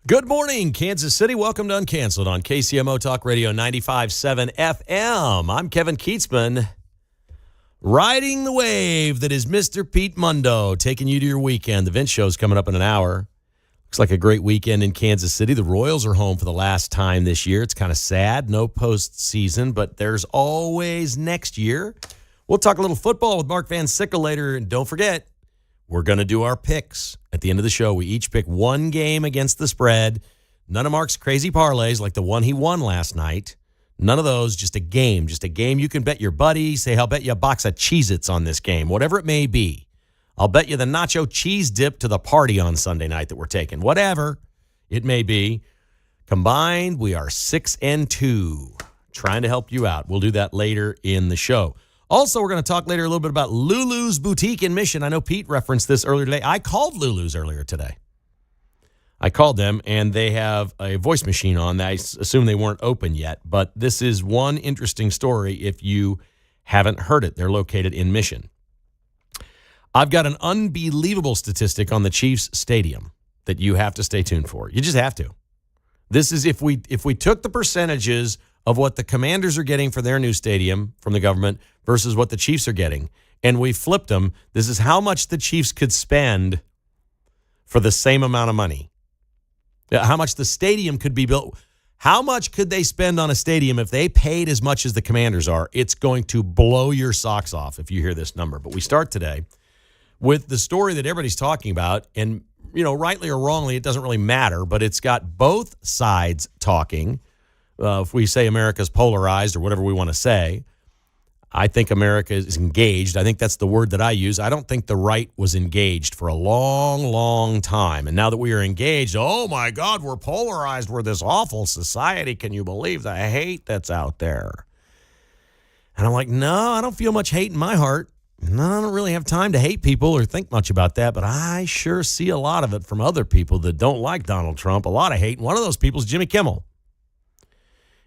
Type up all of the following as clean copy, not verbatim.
Good morning, Kansas City. Welcome to Uncanceled on KCMO Talk Radio 95.7 FM. I'm Kevin Kietzman, riding the wave that is Mr. Pete Mundo, taking you to your weekend. The Vince Show's coming up in an hour. Looks like a great weekend in Kansas City. The Royals are home for the last time this year. It's kind of sad. No postseason, but there's always next year. We'll talk a little football with Mark Van Sickle later. And don't forget, we're going to do our picks. At the end of the show, we each pick one game against the spread. None of Mark's crazy parlays like the one he won last night. None of those, just a game. Just a game you can bet your buddy. Say, I'll bet you a box of Cheez-Its on this game, whatever it may be. I'll bet you the nacho cheese dip to the party on Sunday night that we're taking. Whatever it may be. Combined, we are 6-2. Trying to help you out. We'll do that later in the show. Also, we're going to talk later a little bit about Lulu's Boutique in Mission. I know Pete referenced this earlier today. I called Lulu's earlier today. I called them, and they have a voice machine on. I assume they weren't open yet, but this is one interesting story if you haven't heard it. They're located in Mission. I've got an unbelievable statistic on the Chiefs stadium that you have to stay tuned for. You just have to. This is if we took the percentages of what the Commanders are getting for their new stadium from the government versus what the Chiefs are getting, and we flipped them, this is how much the Chiefs could spend for the same amount of money. How much the stadium could be built. How much could they spend on a stadium if they paid as much as the Commanders are? It's going to blow your socks off if you hear this number. But we start today with the story that everybody's talking about, and, you know, rightly or wrongly, it doesn't really matter, but it's got both sides talking. If we say America's polarized or whatever we want to say, I think America is engaged. I think that's the word that I use. I don't think the right was engaged for a long, long time. And now that we are engaged, oh, my God, we're polarized. We're this awful society. Can you believe the hate that's out there? And I'm like, no, I don't feel much hate in my heart. No, I don't really have time to hate people or think much about that, but I sure see a lot of it from other people that don't like Donald Trump, a lot of hate. And one of those people is Jimmy Kimmel.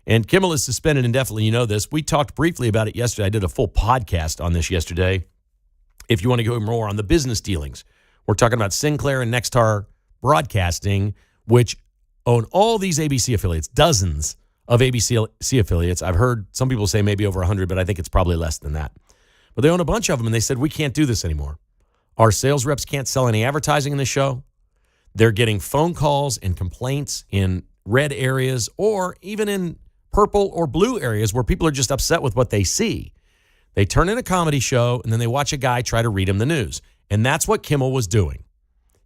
And Kimmel is suspended indefinitely. You know this. We talked briefly about it yesterday. I did a full podcast on this yesterday. If you want to go more on the business dealings, we're talking about Sinclair and Nexstar Broadcasting, which own all these ABC affiliates, dozens of ABC affiliates. I've heard some people say maybe over 100, but I think it's probably less than that. But they own a bunch of them, and they said, we can't do this anymore. Our sales reps can't sell any advertising in the show. They're getting phone calls and complaints in red areas or even in purple or blue areas where people are just upset with what they see. They turn in a comedy show, and then they watch a guy try to read him the news. And that's what Kimmel was doing.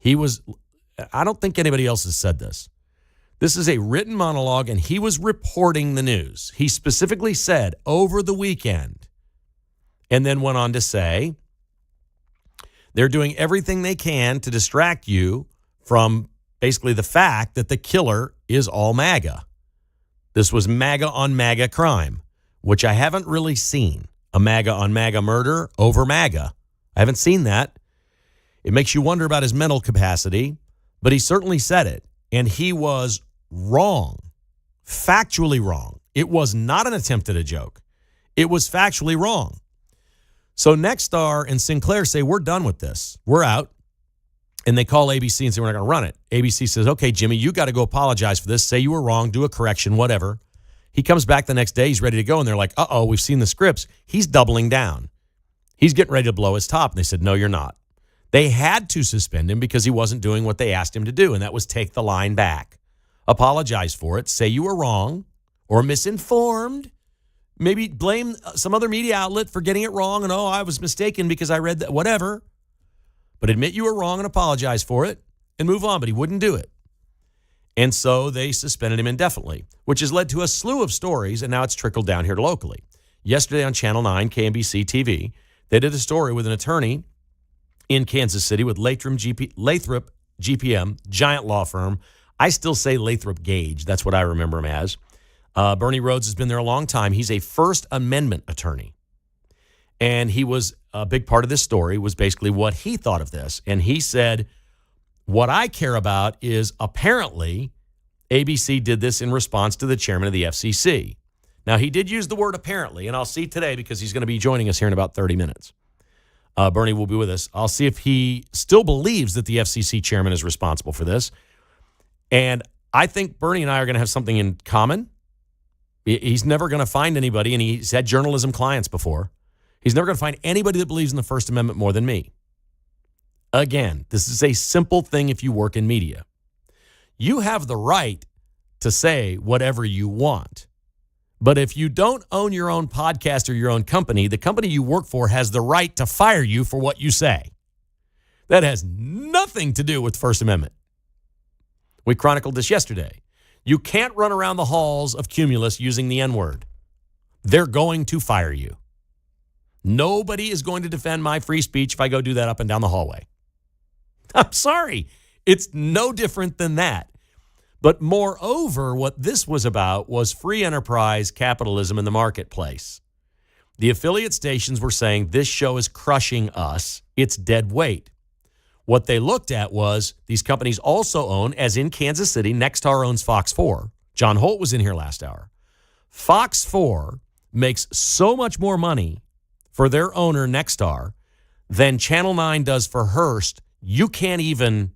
I don't think anybody else has said this. This is a written monologue, and he was reporting the news. He specifically said, over the weekend, and then went on to say, they're doing everything they can to distract you from basically the fact that the killer is all MAGA. This was MAGA on MAGA crime, which I haven't really seen. A MAGA on MAGA murder over MAGA. I haven't seen that. It makes you wonder about his mental capacity, but he certainly said it. And he was wrong, factually wrong. It was not an attempt at a joke. It was factually wrong. So Nexstar and Sinclair say, we're done with this. We're out. And they call ABC and say, we're not going to run it. ABC says, okay, Jimmy, you got to go apologize for this. Say you were wrong. Do a correction, whatever. He comes back the next day. He's ready to go. And they're like, uh-oh, we've seen the scripts. He's doubling down. He's getting ready to blow his top. And they said, no, you're not. They had to suspend him because he wasn't doing what they asked him to do, and that was take the line back. Apologize for it. Say you were wrong or misinformed. Maybe blame some other media outlet for getting it wrong and, oh, I was mistaken because I read that, whatever. But admit you were wrong and apologize for it and move on. But he wouldn't do it. And so they suspended him indefinitely, which has led to a slew of stories, and now it's trickled down here locally. Yesterday on Channel 9, KMBC TV, they did a story with an attorney in Kansas City with Lathrop GPM, giant law firm. I still say Lathrop Gage. That's what I remember him as. Bernie Rhodes has been there a long time. He's a First Amendment attorney. And he was a big part of this story was basically what he thought of this. And he said, what I care about is apparently ABC did this in response to the chairman of the FCC. Now, he did use the word apparently, and I'll see today because he's going to be joining us here in about 30 minutes. Bernie will be with us. I'll see if he still believes that the FCC chairman is responsible for this. And I think Bernie and I are going to have something in common. He's never going to find anybody, and he's had journalism clients before. He's never going to find anybody that believes in the First Amendment more than me. Again, this is a simple thing if you work in media. You have the right to say whatever you want. But if you don't own your own podcast or your own company, the company you work for has the right to fire you for what you say. That has nothing to do with the First Amendment. We chronicled this yesterday. You can't run around the halls of Cumulus using the N-word. They're going to fire you. Nobody is going to defend my free speech if I go do that up and down the hallway. I'm sorry. It's no different than that. But moreover, what this was about was free enterprise capitalism in the marketplace. The affiliate stations were saying this show is crushing us. It's dead weight. What they looked at was these companies also own, as in Kansas City, Nexstar owns Fox 4. John Holt was in here last hour. Fox 4 makes so much more money for their owner, Nexstar, than Channel 9 does for Hearst. You can't even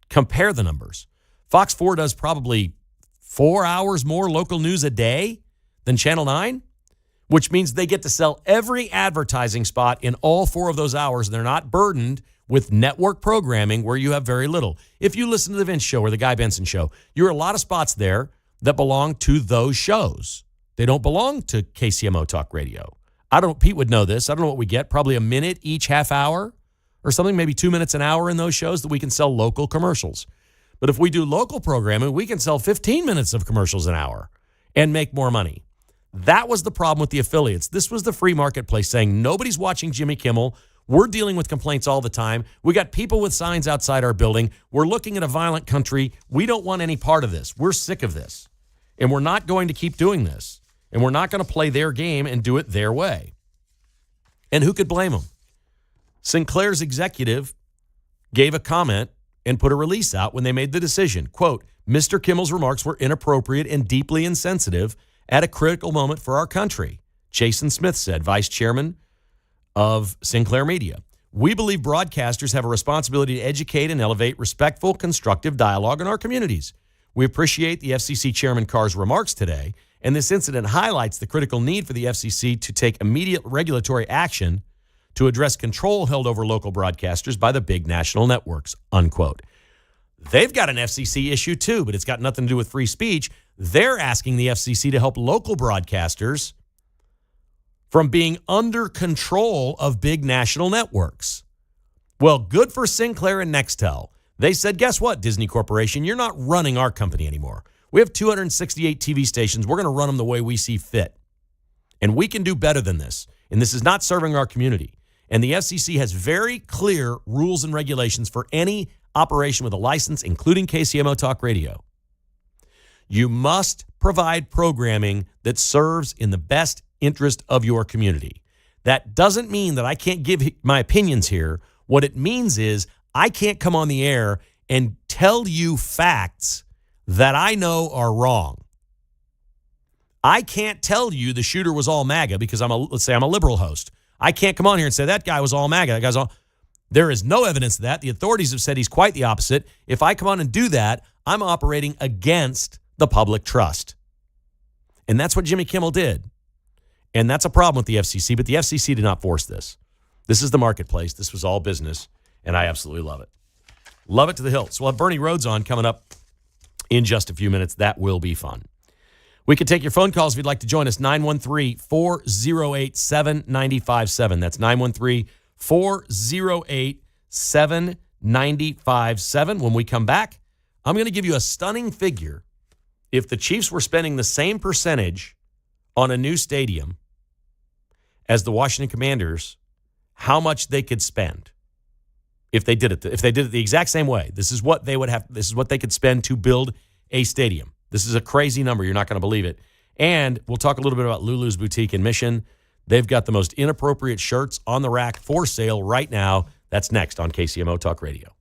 compare the numbers. Fox 4 does probably 4 hours more local news a day than Channel 9, which means they get to sell every advertising spot in all 4 of those hours. They're not burdened with network programming where you have very little. If you listen to the Vince Show or the Guy Benson Show, there are a lot of spots there that belong to those shows. They don't belong to KCMO Talk Radio. Pete would know this. I don't know what we get, probably a minute each half hour or something, maybe 2 minutes an hour in those shows that we can sell local commercials. But if we do local programming, we can sell 15 minutes of commercials an hour and make more money. That was the problem with the affiliates. This was the free marketplace saying nobody's watching Jimmy Kimmel. We're dealing with complaints all the time. We got people with signs outside our building. We're looking at a violent country. We don't want any part of this. We're sick of this. And we're not going to keep doing this. And we're not going to play their game and do it their way. And who could blame them? Sinclair's executive gave a comment and put a release out when they made the decision. Quote, Mr. Kimmel's remarks were inappropriate and deeply insensitive at a critical moment for our country, Jason Smith said, vice chairman of Sinclair Media. We believe broadcasters have a responsibility to educate and elevate respectful, constructive dialogue in our communities. We appreciate the FCC Chairman Carr's remarks today, and this incident highlights the critical need for the FCC to take immediate regulatory action to address control held over local broadcasters by the big national networks, unquote. They've got an FCC issue too, but it's got nothing to do with free speech. They're asking the FCC to help local broadcasters from being under control of big national networks. Well, good for Sinclair and Nextel. They said, guess what, Disney Corporation? You're not running our company anymore. We have 268 TV stations. We're going to run them the way we see fit. And we can do better than this. And this is not serving our community. And the FCC has very clear rules and regulations for any operation with a license, including KCMO Talk Radio. You must provide programming that serves in the best interest of your community. That doesn't mean that I can't give my opinions here. What it means is I can't come on the air and tell you facts that I know are wrong. I can't tell you the shooter was all MAGA because let's say I'm a liberal host. I can't come on here and say that guy was all MAGA. That guy's all. There is no evidence of that. The authorities have said he's quite the opposite. If I come on and do that, I'm operating against the public trust. And that's what Jimmy Kimmel did. And that's a problem with the FCC, but the FCC did not force this. This is the marketplace. This was all business, and I absolutely love it. Love it to the hilt. So we'll have Bernie Rhodes on coming up in just a few minutes. That will be fun. We can take your phone calls if you'd like to join us, 913-408-7957. That's 913-408-7957. When we come back, I'm going to give you a stunning figure. If the Chiefs were spending the same percentage on a new stadium as the Washington Commanders, how much they could spend if they did it the exact same way. This is what they would have. This is what they could spend to build a stadium. This is a crazy number. You're not going to believe it. And we'll talk a little bit about Lulu's Boutique in Mission. They've got the most inappropriate shirts on the rack for sale right now. That's next on KCMO Talk Radio.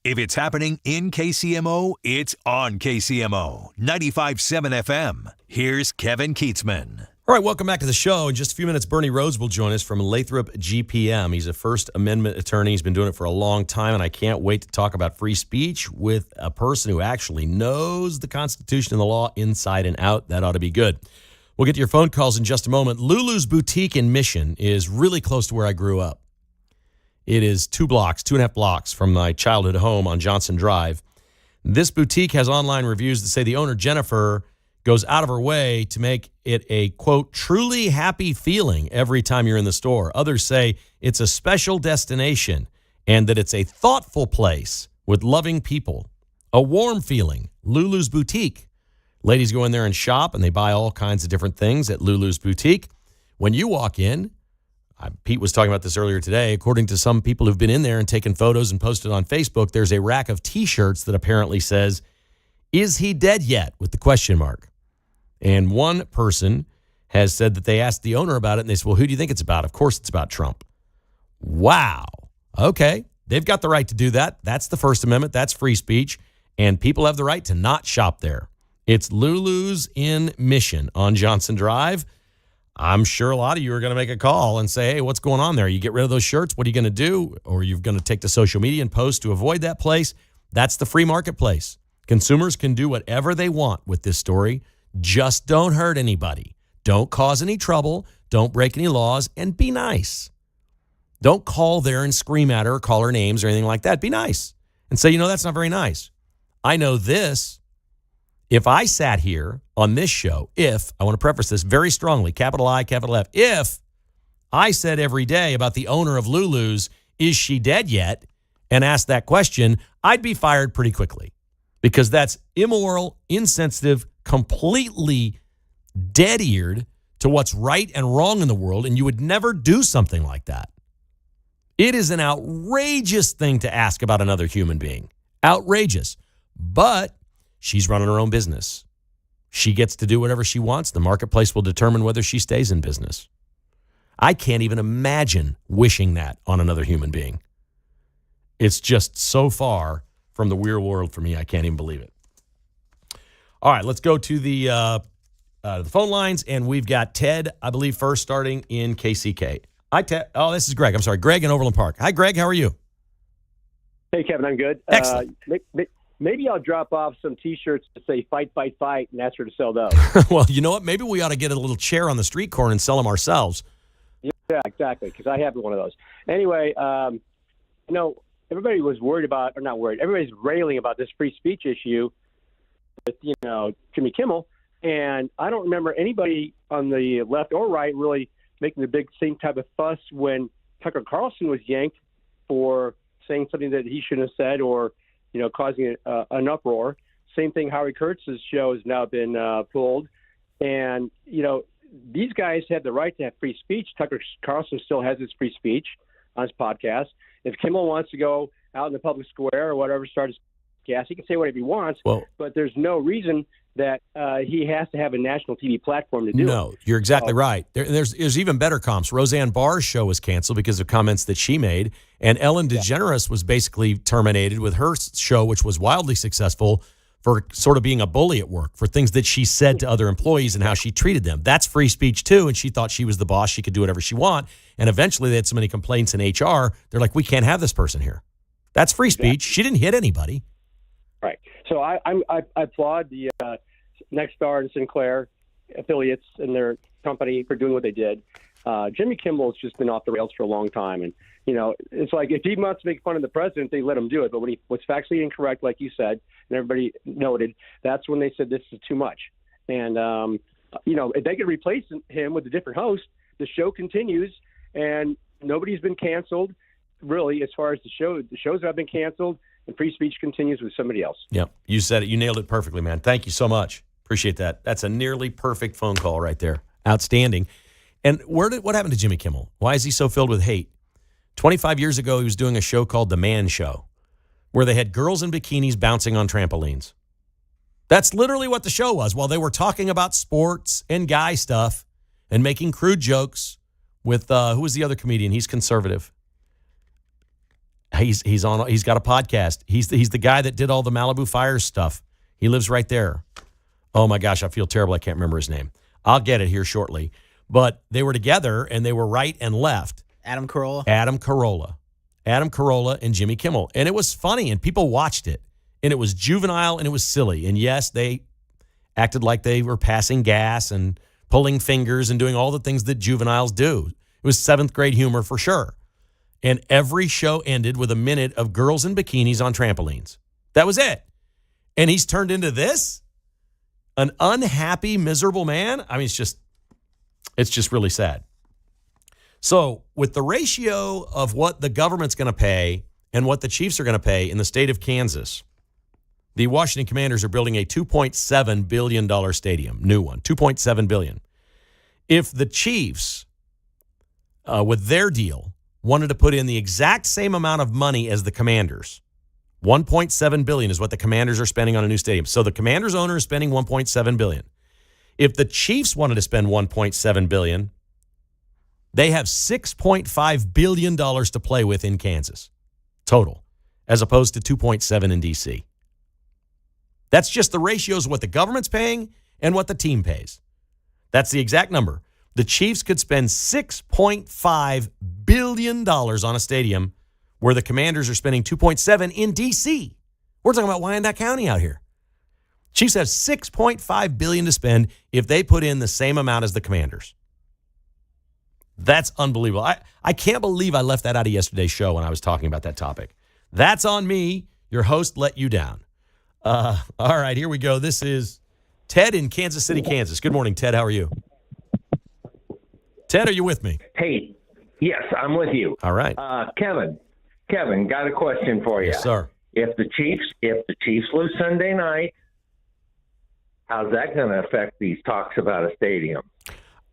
If it's happening in KCMO, it's on KCMO 95.7 FM. Here's Kevin Kietzman. All right, welcome back to the show. In just a few minutes, Bernie Rhodes will join us from Lathrop GPM. He's a First Amendment attorney. He's been doing it for a long time, and I can't wait to talk about free speech with a person who actually knows the Constitution and the law inside and out. That ought to be good. We'll get to your phone calls in just a moment. Lulu's Boutique in Mission is really close to where I grew up. It is 2.5 blocks from my childhood home on Johnson Drive. This boutique has online reviews that say the owner, Jennifer, goes out of her way to make it a, quote, truly happy feeling every time you're in the store. Others say it's a special destination and that it's a thoughtful place with loving people. A warm feeling. Lulu's Boutique. Ladies go in there and shop, and they buy all kinds of different things at Lulu's Boutique. When you walk in, Pete was talking about this earlier today. According to some people who've been in there and taken photos and posted on Facebook, there's a rack of T-shirts that apparently says, "Is he dead yet?" with the question mark. And one person has said that they asked the owner about it, and they said, well, who do you think it's about? Of course it's about Trump. Wow. Okay. They've got the right to do that. That's the First Amendment. That's free speech. And people have the right to not shop there. It's Lulu's in Mission on Johnson Drive. I'm sure a lot of you are going to make a call and say, hey, what's going on there? You get rid of those shirts. What are you going to do? Or you're going to take to social media and post to avoid that place. That's the free marketplace. Consumers can do whatever they want with this story. Just don't hurt anybody. Don't cause any trouble. Don't break any laws, and be nice. Don't call there and scream at her or call her names or anything like that. Be nice and say, that's not very nice. I know this. If I sat here on this show, I want to preface this very strongly, capital I, capital F, if I said every day about the owner of Lulu's, is she dead yet, and asked that question, I'd be fired pretty quickly because that's immoral, insensitive, completely dead-eared to what's right and wrong in the world, and you would never do something like that. It is an outrageous thing to ask about another human being. Outrageous. But she's running her own business. She gets to do whatever she wants. The marketplace will determine whether she stays in business. I can't even imagine wishing that on another human being. It's just so far from the real world for me, I can't even believe it. All right, let's go to the phone lines, and we've got Ted, I believe, first starting in KCK. Hi, Ted. Oh, this is Greg. I'm sorry, Greg in Overland Park. Hi, Greg. How are you? Hey, Kevin. I'm good. Excellent. Maybe I'll drop off some T-shirts to say "Fight, Fight, Fight" and ask her to sell those. Well, you know what? Maybe we ought to get a little chair on the street corner and sell them ourselves. Yeah, exactly, because I have one of those. Anyway, everybody was worried about, or not worried, everybody's railing about this free speech issue with, Jimmy Kimmel. And I don't remember anybody on the left or right really making the big same type of fuss when Tucker Carlson was yanked for saying something that he shouldn't have said or, causing an uproar. Same thing, Howie Kurtz's show has now been pulled. And, these guys had the right to have free speech. Tucker Carlson still has his free speech on his podcast. If Kimmel wants to go out in the public square or whatever, start his podcast, he can say whatever he wants, but there's no reason that he has to have a national TV platform to do it. No, you're exactly right. There's even better comps. Roseanne Barr's show was canceled because of comments that she made, and Ellen DeGeneres was basically terminated with her show, which was wildly successful, for sort of being a bully at work, for things that she said to other employees and how she treated them. That's free speech too, and she thought she was the boss. She could do whatever she want, and eventually they had so many complaints in HR, they're like, we can't have this person here. That's free speech. She didn't hit anybody. Right. So I applaud the Nexstar and Sinclair affiliates and their company for doing what they did. Jimmy Kimmel has just been off the rails for a long time. And, it's like if he wants to make fun of the president, they let him do it. But when he was factually incorrect, like you said, and everybody noted, that's when they said this is too much. And, if they could replace him with a different host, the show continues and nobody's been canceled, really, as far as the shows have been canceled. And free speech continues with somebody else. Yep. You said it. You nailed it perfectly, man. Thank you so much. Appreciate that. That's a nearly perfect phone call right there. Outstanding. And what happened to Jimmy Kimmel? Why is he so filled with hate? 25 years ago, he was doing a show called The Man Show, where they had girls in bikinis bouncing on trampolines. That's literally what the show was, while they were talking about sports and guy stuff and making crude jokes with, who was the other comedian? He's conservative. He's on. He's got a podcast. He's the guy that did all the Malibu Fires stuff. He lives right there. Oh my gosh, I feel terrible. I can't remember his name. I'll get it here shortly. But they were together and they were right and left. Adam Carolla. Adam Carolla and Jimmy Kimmel. And it was funny and people watched it. And it was juvenile and it was silly. And yes, they acted like they were passing gas and pulling fingers and doing all the things that juveniles do. It was 7th grade humor for sure. And every show ended with a minute of girls in bikinis on trampolines. That was it. And he's turned into this? An unhappy, miserable man? I mean, it's just really sad. So with the ratio of what the government's going to pay and what the Chiefs are going to pay in the state of Kansas, the Washington Commanders are building a $2.7 billion stadium, new one, $2.7 billion. If the Chiefs, with their deal, wanted to put in the exact same amount of money as the Commanders, $1.7 billion is what the Commanders are spending on a new stadium. So the Commanders owner is spending $1.7 billion. If the Chiefs wanted to spend $1.7 billion, they have $6.5 billion to play with in Kansas total, as opposed to $2.7 in D.C. That's just the ratios of what the government's paying and what the team pays. That's the exact number. The Chiefs could spend $6.5 billion on a stadium where the Commanders are spending $2.7 in D.C. We're talking about Wyandotte County out here. Chiefs have $6.5 billion to spend if they put in the same amount as the Commanders. That's unbelievable. I can't believe I left that out of yesterday's show when I was talking about that topic. That's on me. Your host let you down. All right, here we go. This is Ted in Kansas City, Kansas. Good morning, Ted. How are you? Ted, are you with me? Hey, yes, I'm with you. All right. Kevin, got a question for you. Yes, sir. If the Chiefs lose Sunday night, how's that going to affect these talks about a stadium?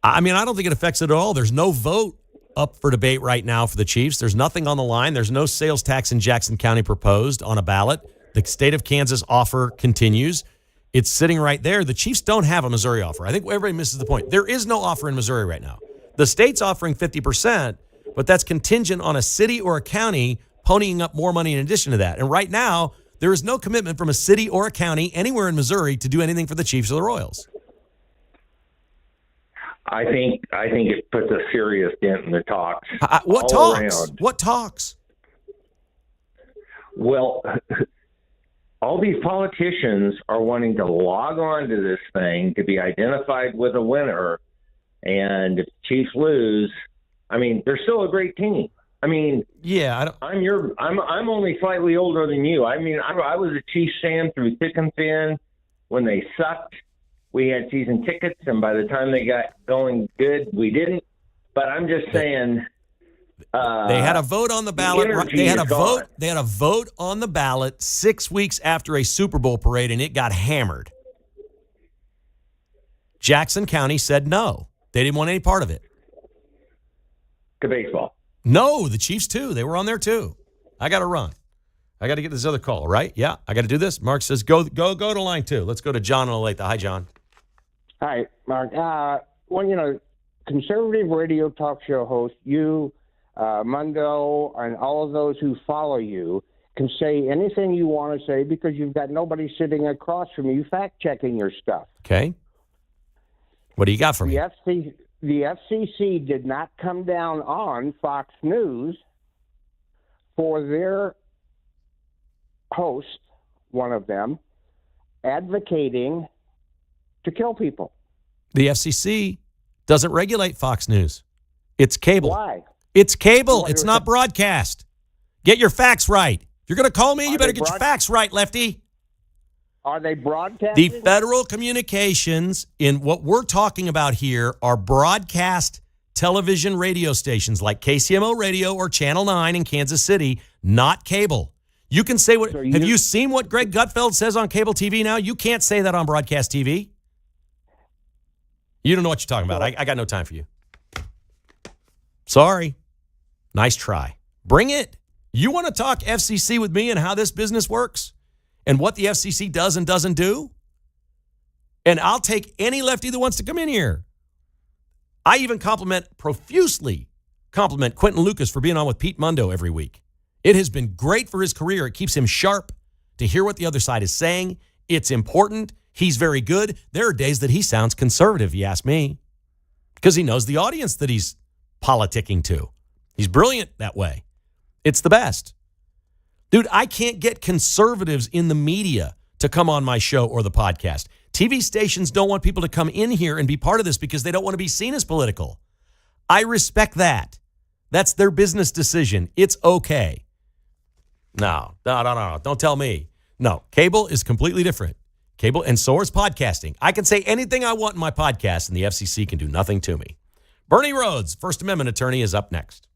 I mean, I don't think it affects it at all. There's no vote up for debate right now for the Chiefs. There's nothing on the line. There's no sales tax in Jackson County proposed on a ballot. The state of Kansas offer continues. It's sitting right there. The Chiefs don't have a Missouri offer. I think everybody misses the point. There is no offer in Missouri right now. The state's offering 50%, but that's contingent on a city or a county ponying up more money in addition to that. And right now, there is no commitment from a city or a county anywhere in Missouri to do anything for the Chiefs or the Royals. I think it puts a serious dent in the talks. What talks? Around. What talks? Well, all these politicians are wanting to log on to this thing to be identified with a winner. And if the Chiefs lose, I mean, they're still a great team. I mean, yeah, I'm only slightly older than you. I mean, I was a Chiefs fan through thick and thin. When they sucked, we had season tickets, and by the time they got going good, we didn't. But I'm just saying, they had a vote on the ballot. They had a vote on the ballot 6 weeks after a Super Bowl parade, and it got hammered. Jackson County said no. They didn't want any part of it. To baseball. No, the Chiefs too. They were on there too. I got to run. I got to get this other call, right? Yeah, I got to do this. Mark says go to line 2. Let's go to John in Olathe. Hi, John. Hi, Mark. Conservative radio talk show host, you, Mundo, and all of those who follow you can say anything you want to say because you've got nobody sitting across from you fact-checking your stuff. Okay. What do you got for me? The FCC did not come down on Fox News for their host, one of them, advocating to kill people. The FCC doesn't regulate Fox News. It's cable. Why? It's cable. It's not broadcast. Get your facts right. If you're going to call me, you better get your facts right, Lefty. Are they broadcasting? The federal communications in what we're talking about here are broadcast television radio stations like KCMO Radio or Channel 9 in Kansas City, not cable. You can say what. Have you seen what Greg Gutfeld says on cable TV now? You can't say that on broadcast TV. You don't know what you're talking about. I got no time for you. Sorry. Nice try. Bring it. You want to talk FCC with me and how this business works and what the FCC does and doesn't do? And I'll take any lefty that wants to come in here. I even profusely compliment Quentin Lucas for being on with Pete Mundo every week. It has been great for his career. It keeps him sharp to hear what the other side is saying. It's important. He's very good. There are days that he sounds conservative, you ask me, because he knows the audience that he's politicking to. He's brilliant that way. It's the best. Dude, I can't get conservatives in the media to come on my show or the podcast. TV stations don't want people to come in here and be part of this because they don't want to be seen as political. I respect that. That's their business decision. It's okay. No. Don't tell me. No, cable is completely different. Cable, and so is podcasting. I can say anything I want in my podcast, and the FCC can do nothing to me. Bernie Rhodes, First Amendment attorney, is up next.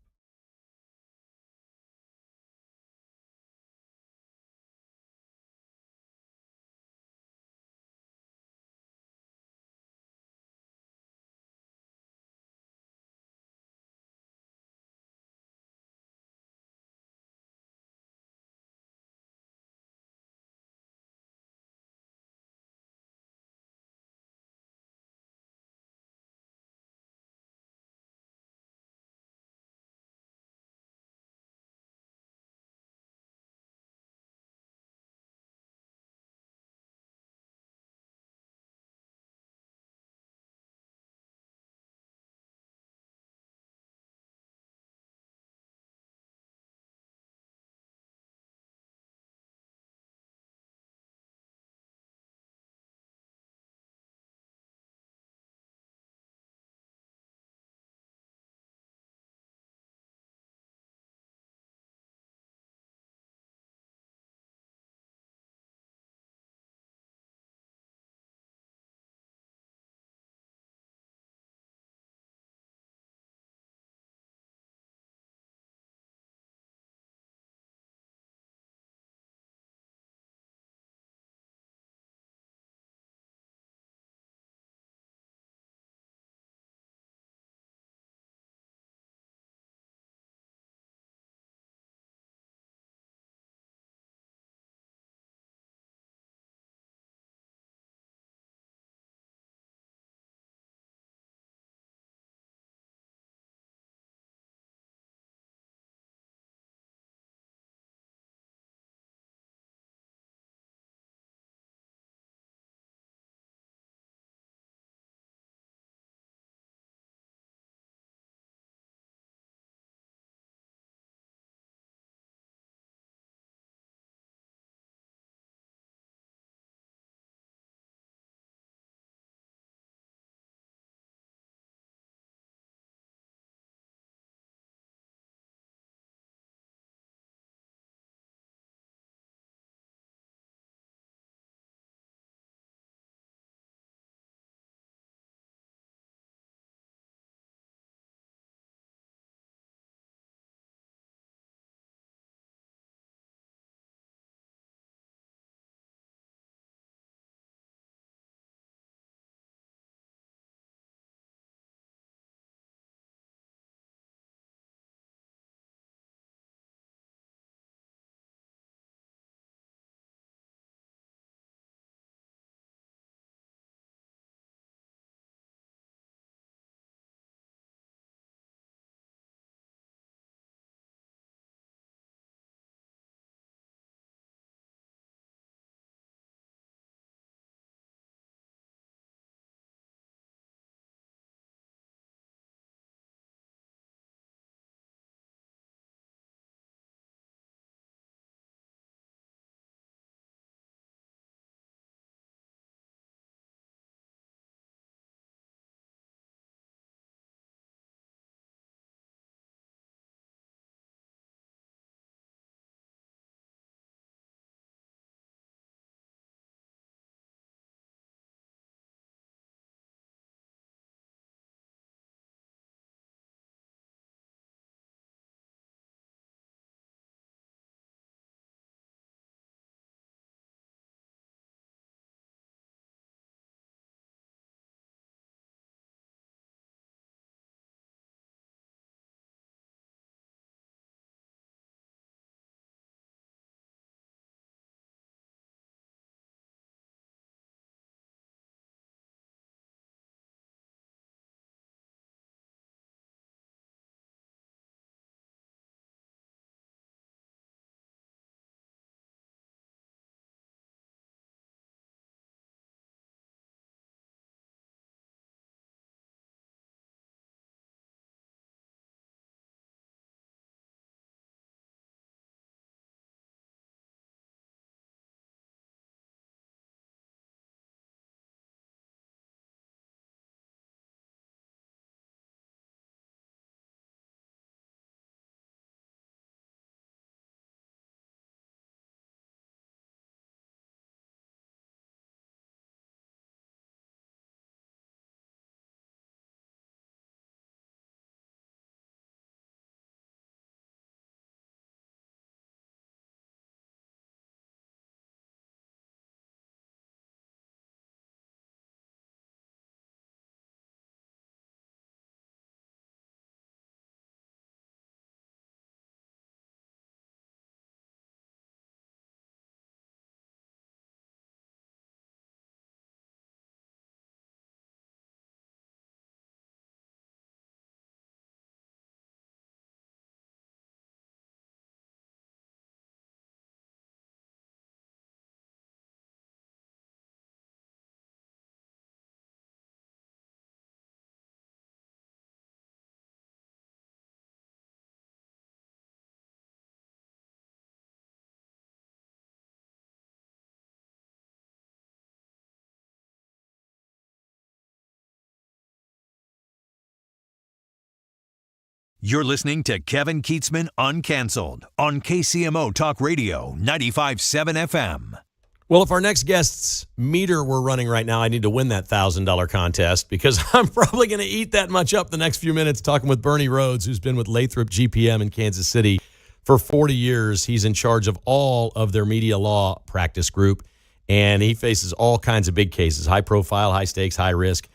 You're listening to Kevin Kietzman Uncanceled on KCMO Talk Radio 95.7 FM. Well, if our next guest's meter were running right now, I need to win that $1,000 contest because I'm probably going to eat that much up the next few minutes talking with Bernie Rhodes, who's been with Lathrop GPM in Kansas City for 40 years. He's in charge of all of their media law practice group, and he faces all kinds of big cases, high profile, high stakes, high risk.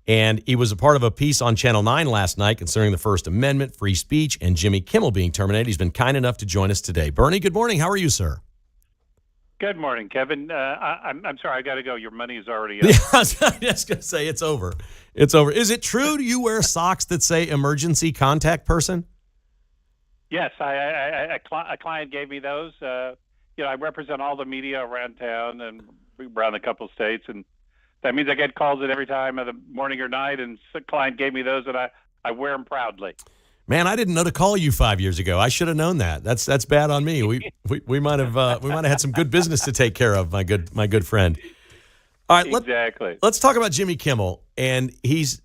And he was a part of a piece on Channel 9 last night concerning the First Amendment, free speech, and Jimmy Kimmel being terminated. He's been kind enough to join us today. Bernie, good morning. How are you, sir? Good morning, Kevin. I'm sorry, I got to go. Your money is already up. Yeah, I was just going to say it's over. It's over. Is it true? Do you wear socks that say emergency contact person? Yes, a client gave me those. I represent all the media around town and around a couple states, and that means I get calls at every time of the morning or night, and a client gave me those, and I wear them proudly. Man, I didn't know to call you 5 years ago. I should have known that. That's bad on me. We might have had some good business to take care of, my good friend. All right, exactly. Let's talk about Jimmy Kimmel, and he's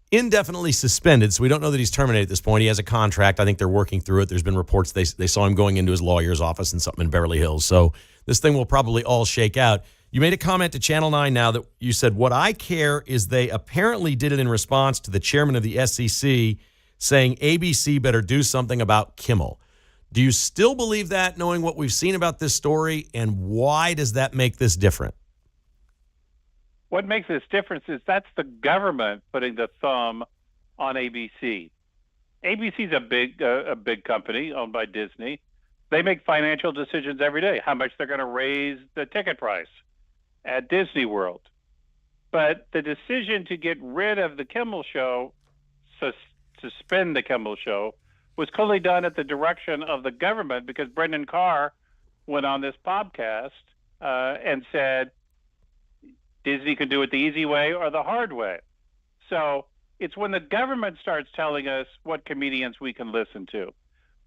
indefinitely suspended, so we don't know that he's terminated at this point. He has a contract. I think they're working through it. There's been reports they saw him going into his lawyer's office and something in Beverly Hills. So this thing will probably all shake out. You made a comment to Channel 9 now that you said, what I care is they apparently did it in response to the chairman of the SEC saying ABC better do something about Kimmel. Do you still believe that, knowing what we've seen about this story, and why does that make this different? What makes this difference is that's the government putting the thumb on ABC. ABC's a big company owned by Disney. They make financial decisions every day, how much they're going to raise the ticket price at Disney World. But the decision to get rid of the Kimmel Show, suspend the Kimmel Show, was clearly done at the direction of the government, because Brendan Carr went on this podcast and said Disney can do it the easy way or the hard way. So it's when the government starts telling us what comedians we can listen to,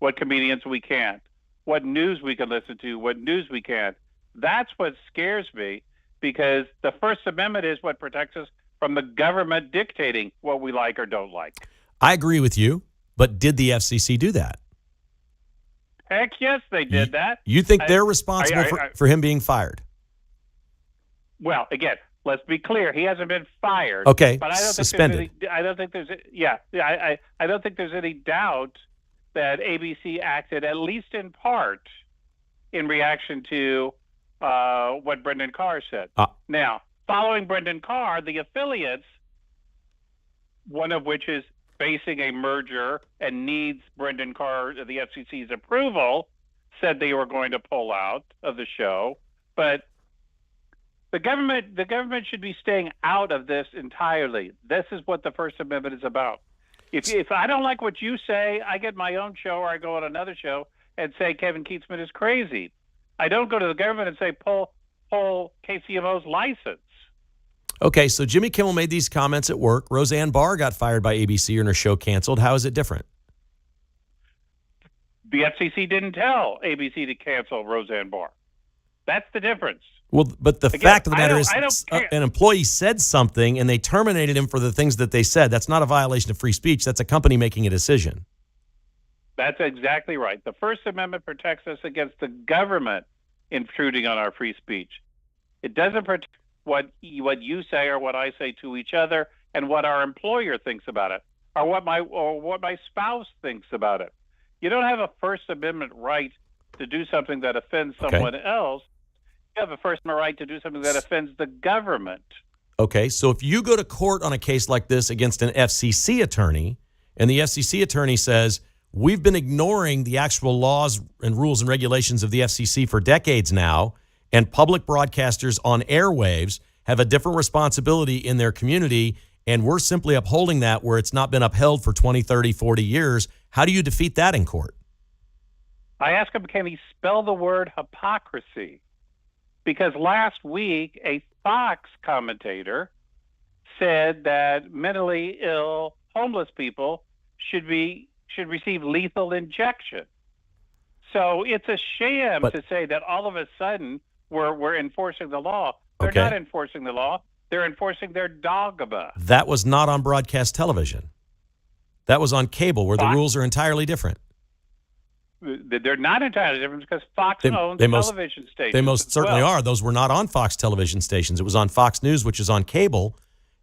what comedians we can't, what news we can listen to, what news we can't. That's what scares me, because the First Amendment is what protects us from the government dictating what we like or don't like. I agree with you, but did the FCC do that? Heck yes, they did that. You think they're responsible for him being fired? Well, again, let's be clear. He hasn't been fired. Okay, but I don't suspended. I don't think there's any doubt that ABC acted, at least in part, in reaction to what Brendan Carr said. Now, following Brendan Carr, the affiliates, one of which is facing a merger and needs Brendan Carr, the FCC's approval, said they were going to pull out of the show. But the government should be staying out of this entirely. This is what the First Amendment is about. If I don't like what you say, I get my own show, or I go on another show and say Kevin Kietzman is crazy. I don't go to the government and say pull KCMO's license. Okay, so Jimmy Kimmel made these comments at work. Roseanne Barr got fired by ABC and her show canceled. How is it different? The FCC didn't tell ABC to cancel Roseanne Barr. That's the difference. Well, but the fact of the matter is an employee said something and they terminated him for the things that they said. That's not a violation of free speech. That's a company making a decision. That's exactly right. The First Amendment protects us against the government intruding on our free speech. It doesn't protect what you say or what I say to each other, and what our employer thinks about it, or what my spouse thinks about it. You don't have a First Amendment right to do something that offends someone else. You have a First Amendment right to do something that offends the government. Okay, so if you go to court on a case like this against an FCC attorney, and the FCC attorney says, we've been ignoring the actual laws and rules and regulations of the FCC for decades now, and public broadcasters on airwaves have a different responsibility in their community, and we're simply upholding that where it's not been upheld for 20, 30, 40 years, how do you defeat that in court? I asked him, can he spell the word hypocrisy? Because last week, a Fox commentator said that mentally ill homeless people should receive lethal injection. So it's a sham to say that all of a sudden we're enforcing the law. They're not enforcing the law. They're enforcing their dogma. That was not on broadcast television. That was on cable, where the Fox? rules are entirely different. They're not entirely different because Fox owns television stations. They most as certainly well. are. Those were not on Fox television stations. It was on Fox News, which is on cable.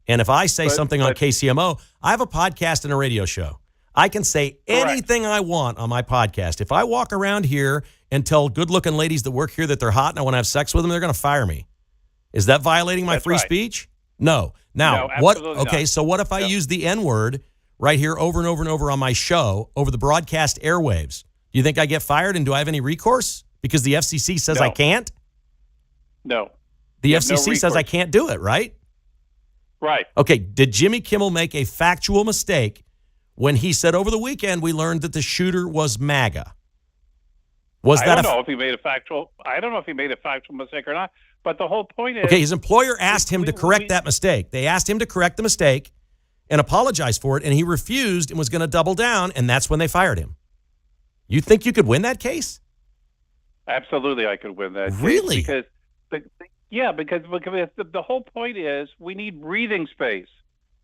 And if I say something on KCMO, I have a podcast and a radio show. I can say anything I want on my podcast. If I walk around here and tell good-looking ladies that work here that they're hot and I want to have sex with them, they're going to fire me. Is that violating my free speech? No. Now, what? Okay, so what if I use the N-word right here over and over and over on my show over the broadcast airwaves? Do you think I get fired, and do I have any recourse? Because the FCC says I can't? No. The FCC says I can't do it, right? Right. Okay, did Jimmy Kimmel make a factual mistake when he said over the weekend we learned that the shooter was MAGA? I don't know if he made a factual mistake or not, but the whole point is... Okay, his employer asked him to correct that mistake. They asked him to correct the mistake and apologize for it, and he refused and was going to double down, and that's when they fired him. You think you could win that case? Absolutely, I could win that case. Really? Because the whole point is we need breathing space.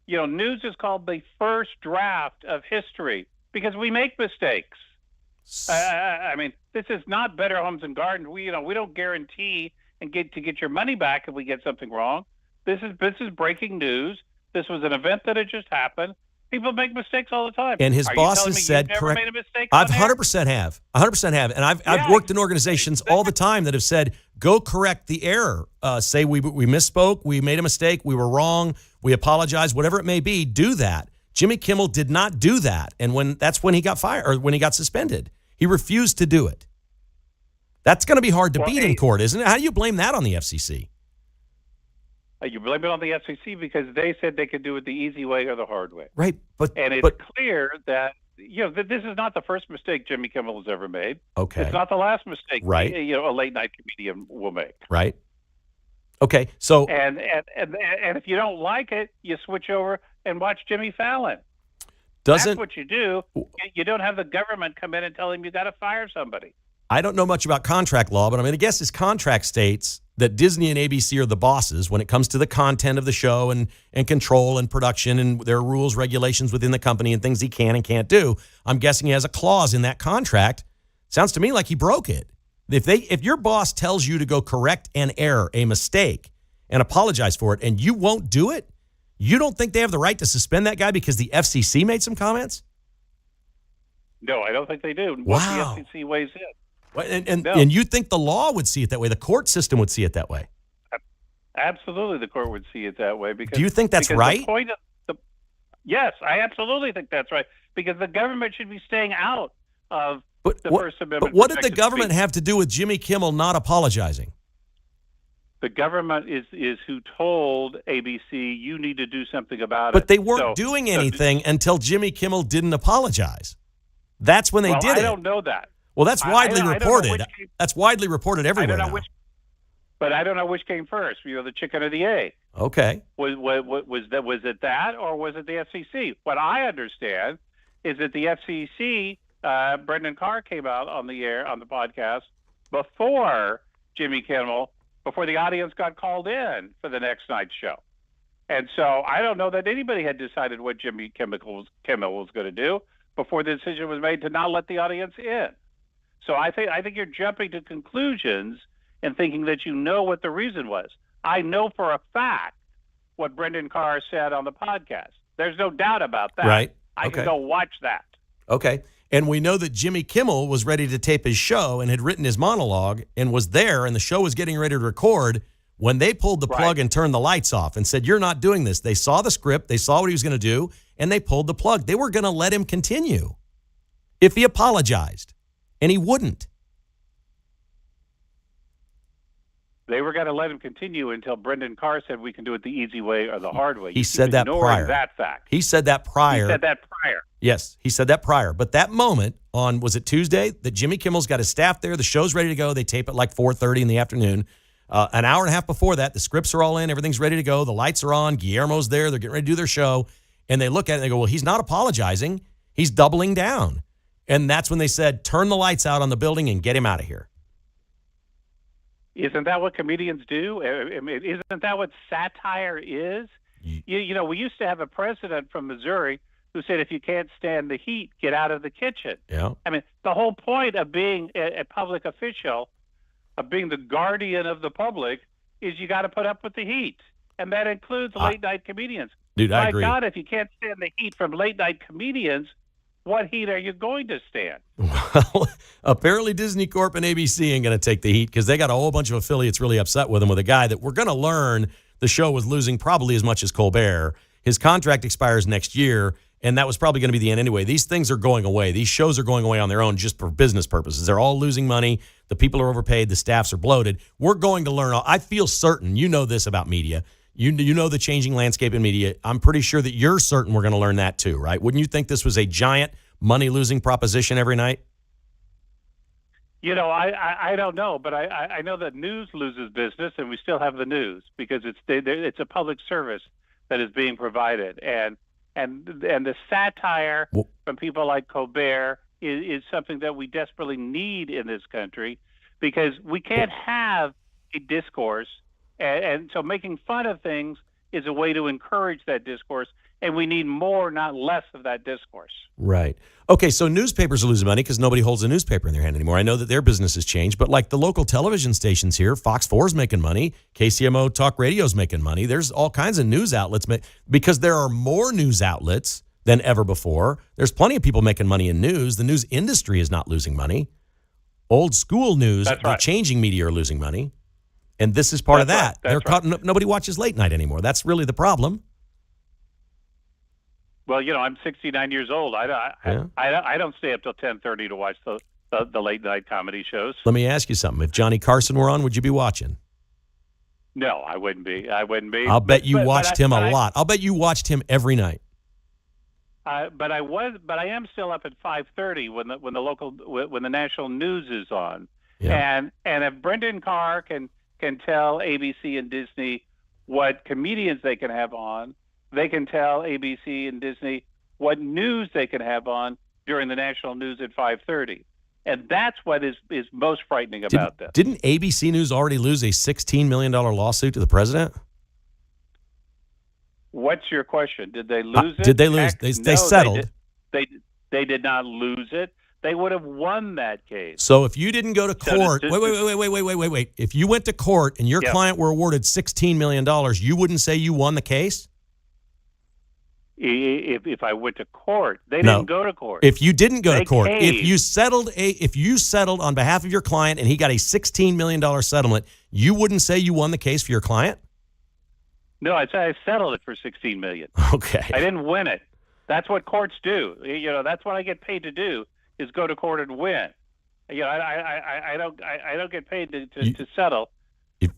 You know, news is called the first draft of history because we make mistakes. I mean, this is not Better Homes and Gardens. We don't guarantee and get your money back if we get something wrong. This is breaking news. This was an event that had just happened. People make mistakes all the time. And his bosses said, correct. Made a mistake I've 100% have. 100% have. And I've worked in organizations all the time that have said, go correct the error. Say we misspoke, we made a mistake, we were wrong, we apologize, whatever it may be, do that. Jimmy Kimmel did not do that. And that's when he got fired, or when he got suspended. He refused to do it. That's going to be hard to beat in court, isn't it? How do you blame that on the FCC? You blame it on the FCC because they said they could do it the easy way or the hard way. Right. And it's clear that, this is not the first mistake Jimmy Kimmel has ever made. Okay. It's not the last mistake right. A late night comedian will make. Right. Okay. So and if you don't like it, you switch over and watch Jimmy Fallon. That's what you do. You don't have the government come in and tell him you got to fire somebody. I don't know much about contract law, but I'm going to guess his contract states that Disney and ABC are the bosses when it comes to the content of the show and control and production, and there are rules, regulations within the company and things he can and can't do. I'm guessing he has a clause in that contract. Sounds to me like he broke it. If your boss tells you to go correct an error, a mistake, and apologize for it, and you won't do it, you don't think they have the right to suspend that guy because the FCC made some comments? No, I don't think they do. Wow. Once the FCC weighs in. And you think the law would see it that way? The court system would see it that way? Absolutely, the court would see it that way. Because, do you think that's right? The point of yes, I absolutely think that's right. Because the government should be staying out of the First Amendment. But what did the government have to do with Jimmy Kimmel not apologizing? The government is who told ABC, you need to do something about it. But they weren't doing anything until Jimmy Kimmel didn't apologize. That's when they did it. I don't know that. Well, that's widely reported. That's widely reported everywhere now. But I don't know which came first. The chicken or the egg. Okay. Was it that, or was it the FCC? What I understand is that the FCC, Brendan Carr came out on the air on the podcast before Jimmy Kimmel, before the audience got called in for the next night's show, and so I don't know that anybody had decided what Jimmy Kimmel was going to do before the decision was made to not let the audience in. So I think you're jumping to conclusions and thinking that you know what the reason was. I know for a fact what Brendan Carr said on the podcast. There's no doubt about that. Right. I can go watch that. Okay. And we know that Jimmy Kimmel was ready to tape his show and had written his monologue and was there, and the show was getting ready to record when they pulled the plug and turned the lights off and said, you're not doing this. They saw the script. They saw what he was going to do, and they pulled the plug. They were going to let him continue if he apologized. And he wouldn't. They were going to let him continue until Brendan Carr said we can do it the easy way or the hard way. He said that prior. That fact. He said that prior. Yes, he said that prior. But that moment on, was it Tuesday, that Jimmy Kimmel's got his staff there, the show's ready to go. They tape at like 4:30 in the afternoon. An hour and a half before that, the scripts are all in. Everything's ready to go. The lights are on. Guillermo's there. They're getting ready to do their show. And they look at it and they go, well, he's not apologizing. He's doubling down. And that's when they said, turn the lights out on the building and get him out of here. Isn't that what comedians do? I mean, isn't that what satire is? We used to have a president from Missouri who said, if you can't stand the heat, get out of the kitchen. Yeah. I mean, the whole point of being a public official, of being the guardian of the public, is you got to put up with the heat. And that includes late-night comedians. Dude, I agree. My God, if you can't stand the heat from late-night comedians, what heat are you going to stand? Well, apparently Disney Corp and ABC ain't going to take the heat because they got a whole bunch of affiliates really upset with him, with a guy that we're going to learn the show was losing probably as much as Colbert. His contract expires next year, and that was probably going to be the end anyway. These things are going away. These shows are going away on their own just for business purposes. They're all losing money. The people are overpaid. The staffs are bloated. We're going to learn. I feel certain, you know this about media. You know the changing landscape in media. I'm pretty sure that you're certain we're going to learn that too, right? Wouldn't you think this was a giant money-losing proposition every night? You know, I don't know, but I know that news loses business, and we still have the news because it's a public service that is being provided, and the satire from people like Colbert is something that we desperately need in this country because we can't have a discourse, and so making fun of things is a way to encourage that discourse, and we need more, not less, of that discourse. Right. Okay, so newspapers are losing money because nobody holds a newspaper in their hand anymore. I know that their business has changed, but like the local television stations here, Fox 4 is making money, KCMO Talk Radio is making money. There's all kinds of news outlets because there are more news outlets than ever before. There's plenty of people making money in news. The news industry is not losing money. Old school news, the changing media are losing money. And this is part of that. Nobody watches late night anymore. That's really the problem. Well, you know, I'm 69 years old. I don't stay up till 10:30 to watch the late night comedy shows. Let me ask you something. If Johnny Carson were on, would you be watching? No, I wouldn't be. I'll bet you watched him a lot. I'll bet you watched him every night. But I am still up at 5:30 when the national news is on. Yeah. And if Brendan Carr can tell ABC and Disney what comedians they can have on, they can tell ABC and Disney what news they can have on during the national news at 5:30. And that's what is most frightening about this. Didn't ABC News already lose a $16 million lawsuit to the president? What's your question? Did they lose it? Did they lose? They settled. They did not lose it. They would have won that case. So if you didn't go to court, wait. If you went to court and your client were awarded $16 million, you wouldn't say you won the case? If I went to court, they didn't go to court. If you didn't go to court, if you settled on behalf of your client and he got a $16 million settlement, you wouldn't say you won the case for your client? No, I settled it for $16 million. Okay. I didn't win it. That's what courts do. You know, that's what I get paid to do, is go to court and win. You know, I don't get paid to settle.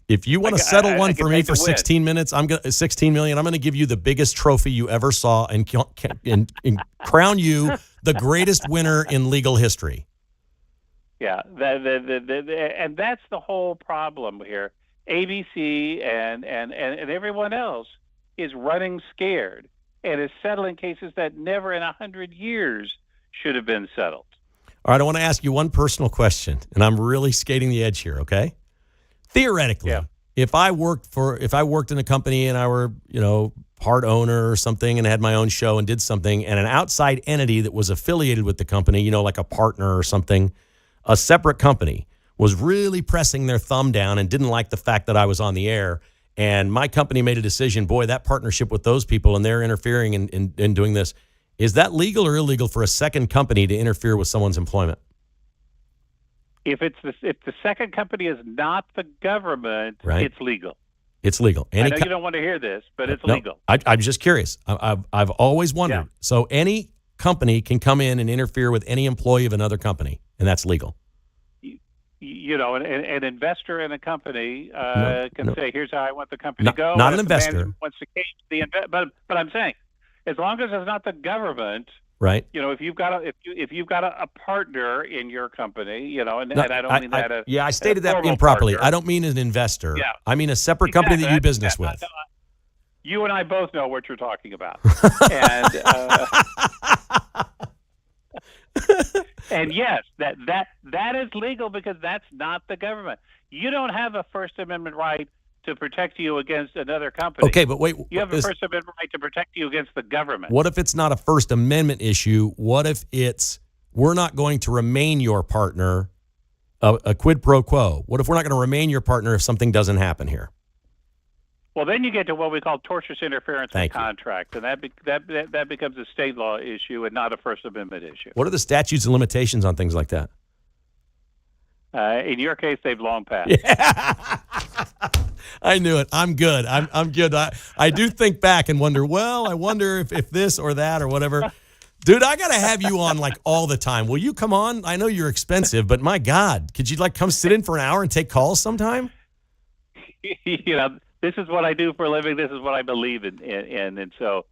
If you want to settle one for me for 16 minutes, $16 million. I'm going to give you the biggest trophy you ever saw and crown you the greatest winner in legal history. Yeah, and that's the whole problem here. ABC and everyone else is running scared and is settling cases that never in 100 years should have been settled. All right, I want to ask you one personal question, and I'm really skating the edge here, okay? Theoretically, if I worked in a company and I were, part owner or something and had my own show and did something, and an outside entity that was affiliated with the company, like a partner or something, a separate company, was really pressing their thumb down and didn't like the fact that I was on the air, and my company made a decision, boy, that partnership with those people and they're interfering in doing this, is that legal or illegal for a second company to interfere with someone's employment? If the second company is not the government, it's legal. It's legal. I know you don't want to hear this, but it's legal. I'm just curious. I've always wondered. Yeah. So any company can come in and interfere with any employee of another company, and that's legal. An investor in a company can say, "Here's how I want the company to go." Not an investor. Wants to change but I'm saying, as long as it's not the government. Right. If you've got a partner in your company, and I don't mean that. I stated that improperly. Partner. I don't mean an investor. Yeah. I mean a separate company that you do business with. You and I both know what you're talking about. And and yes, that is legal because that's not the government. You don't have a First Amendment right to protect you against another company. Okay, but wait. You have a First Amendment right to protect you against the government. What if it's not a First Amendment issue? What if it's we're not going to remain your partner, a quid pro quo? What if we're not going to remain your partner if something doesn't happen here? Well, then you get to what we call tortious interference with Thank you. contract, and that becomes a state law issue and not a First Amendment issue. What are the statutes and limitations on things like that? In your case, they've long passed. I knew it. I'm good. I'm good. I do think back and wonder, I wonder if this or that or whatever. Dude, I got to have you on like all the time. Will you come on? I know you're expensive, but my God, could you like come sit in for an hour and take calls sometime? This is what I do for a living. This is what I believe in. And so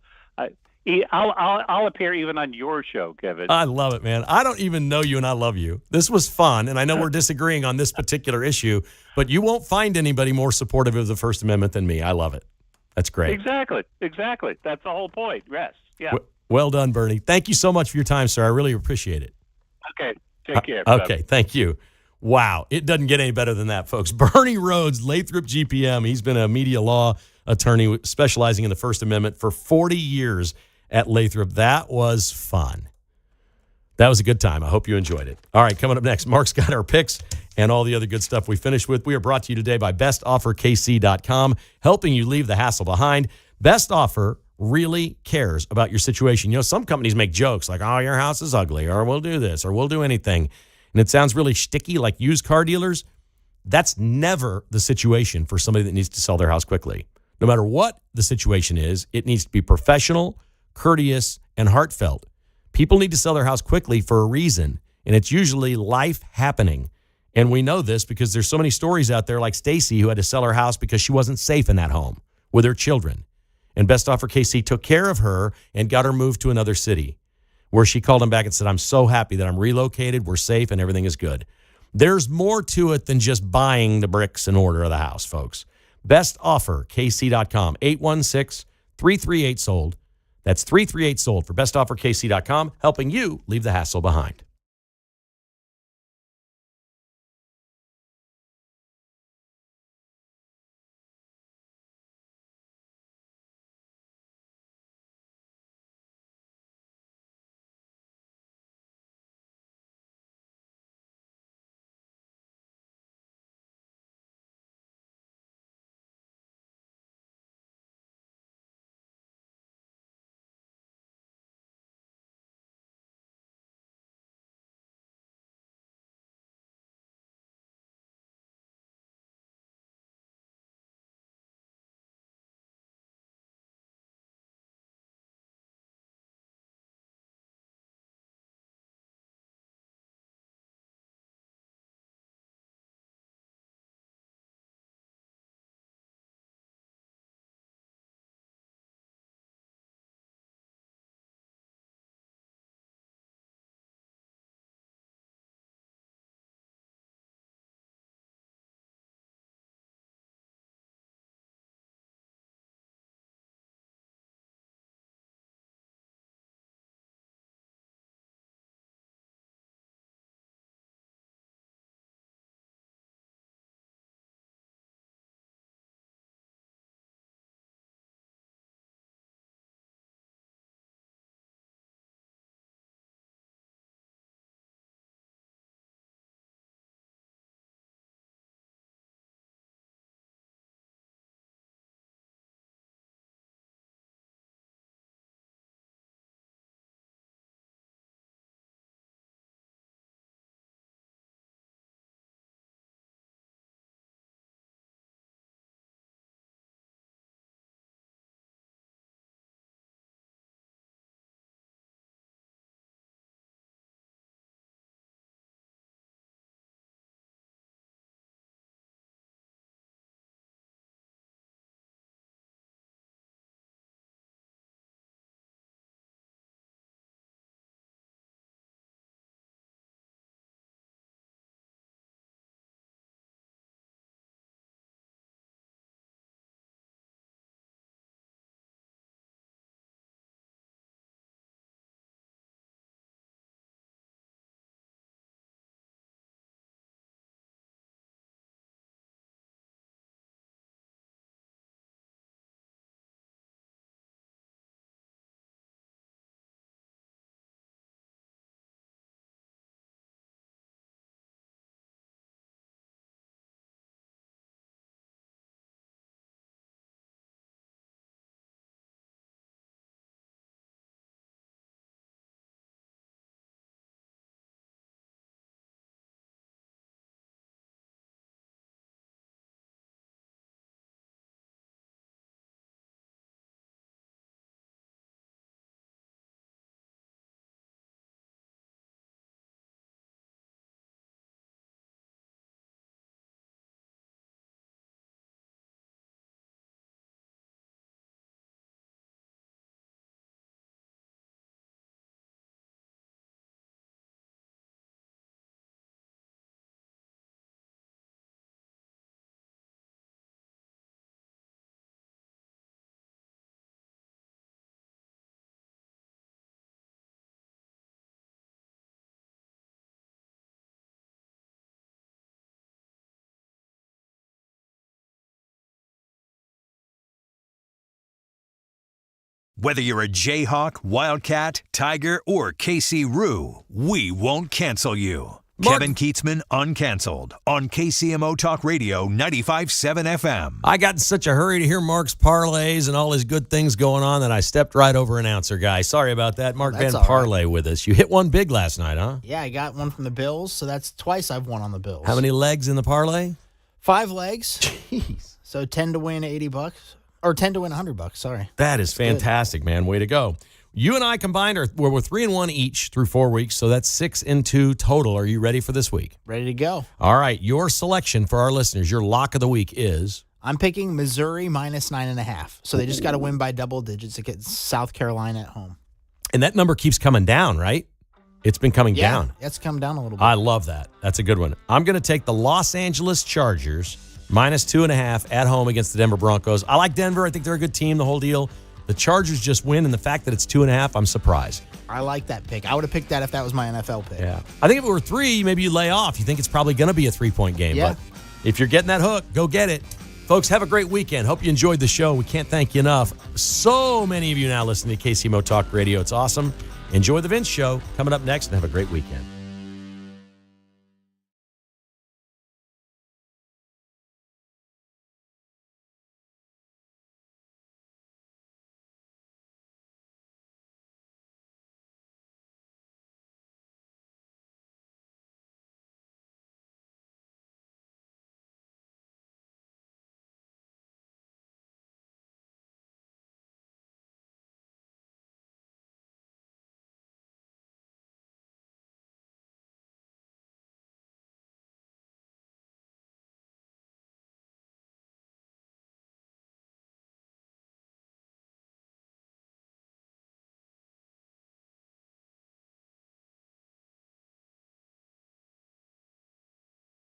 I'll appear even on your show, Kevin. I love it, man. I don't even know you, and I love you. This was fun, and I know we're disagreeing on this particular issue, but you won't find anybody more supportive of the First Amendment than me. I love it. That's great. Exactly. That's the whole point. Yes. Yeah. Well done, Bernie. Thank you so much for your time, sir. I really appreciate it. Okay. Take care. Okay. Thank you. Wow. It doesn't get any better than that, folks. Bernie Rhodes, Lathrop GPM. He's been a media law attorney specializing in the First Amendment for 40 years at Lathrop. That was fun. That was a good time. I hope you enjoyed it. All right, coming up next, Mark's got our picks and all the other good stuff we finished with. We are brought to you today by bestofferkc.com, helping you leave the hassle behind. Best Offer really cares about your situation. You know, some companies make jokes like, oh, your house is ugly, or we'll do this, or we'll do anything. And it sounds really shticky like used car dealers. That's never the situation for somebody that needs to sell their house quickly. No matter what the situation is, it needs to be professional, courteous, and heartfelt. People need to sell their house quickly for a reason, and it's usually life happening. And we know this because there's so many stories out there like Stacy who had to sell her house because she wasn't safe in that home with her children. And Best Offer KC took care of her and got her moved to another city where she called him back and said, I'm so happy that I'm relocated, we're safe, and everything is good. There's more to it than just buying the bricks and mortar of the house, folks. BestOfferKC.com, 816-338-SOLD. That's 338-SOLD for bestofferkc.com, helping you leave the hassle behind. Whether you're a Jayhawk, Wildcat, Tiger, or KC Roo, we won't cancel you. Mark- Kevin Kietzman, Uncanceled, on KCMO Talk Radio 95.7 FM. I got in such a hurry to hear Mark's parlays and all his good things going on that I stepped right over announcer guy. Sorry about that. Mark That's Van all Parlay with us. You hit one big last night, huh? Yeah, I got one from the Bills, so that's twice I've won on the Bills. How many legs in the parlay? 5 legs. Jeez. So 10 to win $80, or 10 to win $100. Sorry. That is fantastic, man. Way to go. You and I combined we're 3-1 each through 4 weeks, so that's 6-2 total. Are you ready for this week? Ready to go. All right. Your selection for our listeners, your lock of the week is? I'm picking Missouri minus 9.5. So they just got to win by double digits against South Carolina at home. And that number keeps coming down, right? It's been coming down. It's come down a little bit. I love that. That's a good one. I'm going to take the Los Angeles Chargers minus 2.5 at home against the Denver Broncos. I like Denver. I think they're a good team, the whole deal. The Chargers just win, and the fact that it's 2.5, I'm surprised. I like that pick. I would have picked that if that was my NFL pick. Yeah. I think if it were 3, maybe you lay off. You think it's probably going to be a 3-point game. Yeah. But if you're getting that hook, go get it. Folks, have a great weekend. Hope you enjoyed the show. We can't thank you enough. So many of you now listening to KCMO Talk Radio. It's awesome. Enjoy the Vince Show coming up next, and have a great weekend.